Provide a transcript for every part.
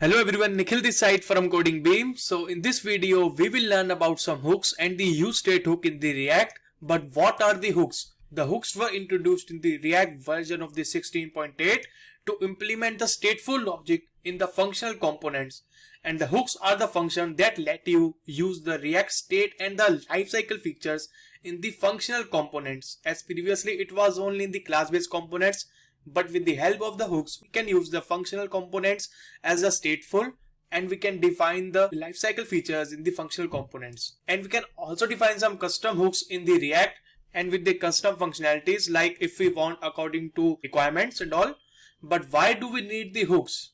Hello everyone, Nikhil this side from Coding Beam. So in this video, we will learn about some hooks and the useState hook in the React. But what are the hooks? The hooks were introduced in the React version of the 16.8 to implement the stateful logic in the functional components. And the hooks are the function that let you use the React state and the lifecycle features in the functional components. As previously it was only in the class-based components. But with the help of the hooks, we can use the functional components as a stateful, and we can define the lifecycle features in the functional components. And we can also define some custom hooks in the React and with the custom functionalities, like if we want according to requirements and all. But why do we need the hooks?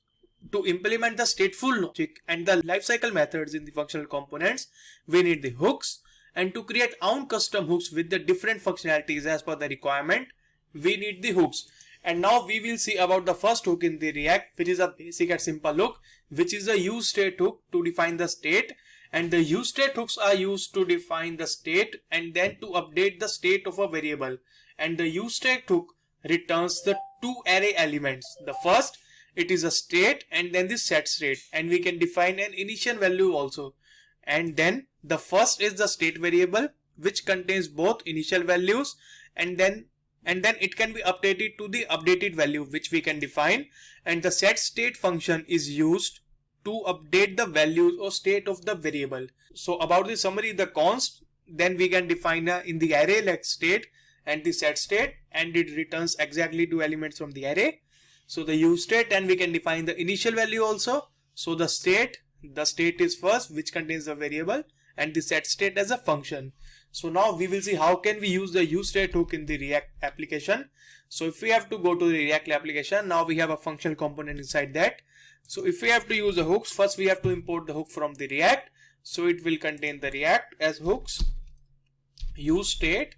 To implement the stateful logic and the lifecycle methods in the functional components, we need the hooks. And to create our own custom hooks with the different functionalities as per the requirement, we need the hooks. And now we will see about the first hook in the React, which is a basic and simple hook, which is a useState hook to define the state. And the useState hooks are used to define the state and then to update the state of a variable. And the useState hook returns the two array elements. The first, it is a state, and then the set state. And we can define an initial value also. And then the first is the state variable, which contains both initial values and then it can be updated to the updated value which we can define. And the set state function is used to update the values or state of the variable. So about the summary, the const, then we can define in the array like state and the set state, and it returns exactly two elements from the array. So the use state, and we can define the initial value also. So the state is first, which contains the variable, and the set state as a function. So now we will see how can we use the useState hook in the React application. So if we have to go to the React application, now we have a functional component inside that. So if we have to use the hooks, first we have to import the hook from the React. So it will contain the React as hooks, useState,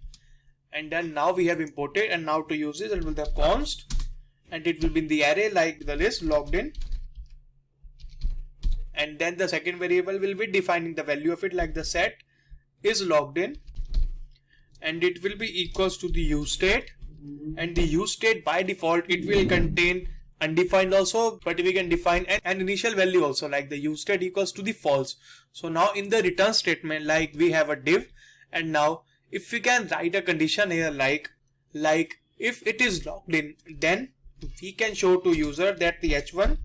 and then now we have imported, and now to use it will be the const, and it will be in the array like the list logged in. And then the second variable will be defining the value of it like the set is logged in, and it will be equals to the useState. And the useState by default, it will contain undefined also, but we can define an initial value also like the useState equals to the false. So now in the return statement, like we have a div, and now if we can write a condition here like if it is logged in, then we can show to user that the h1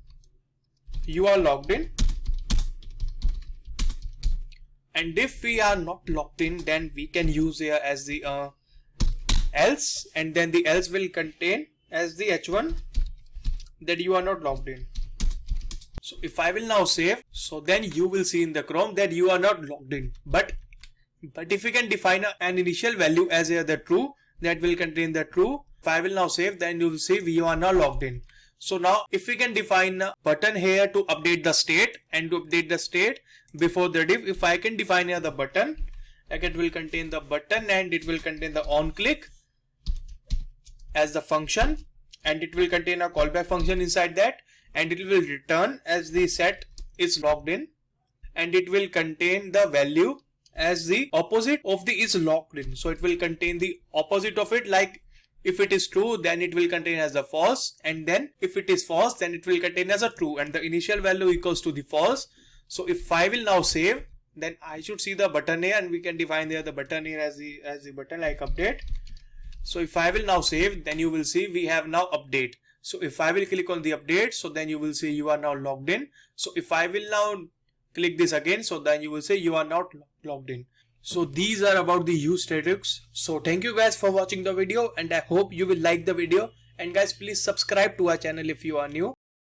you are logged in. And if we are not logged in, then we can use here as the else, and then the else will contain as the h1 that you are not logged in. So if I will now save, so then you will see in the Chrome that you are not logged in. But if we can define an initial value as here the true, that will contain the true. If I will now save, then you will see you are now logged in. So now if we can define a button here to update the state and to update the state before the div, if I can define here the button, like it will contain the button and it will contain the on click as the function, and it will contain a callback function inside that, and it will return as the set is logged in, and it will contain the value as the opposite of the is logged in. So it will contain the opposite of it, like if it is true, then it will contain as a false, and then if it is false, then it will contain as a true, and the initial value equals to the false. So if I will now save, then I should see the button here, and we can define there the button here as the button like update. So if I will now save, then you will see we have now update. So if I will click on the update, so then you will see you are now logged in. So if I will now click this again, so then you will say you are not logged in. So these are about the useState hooks. So thank you guys for watching the video, and I hope you will like the video. And guys, please subscribe to our channel if you are new.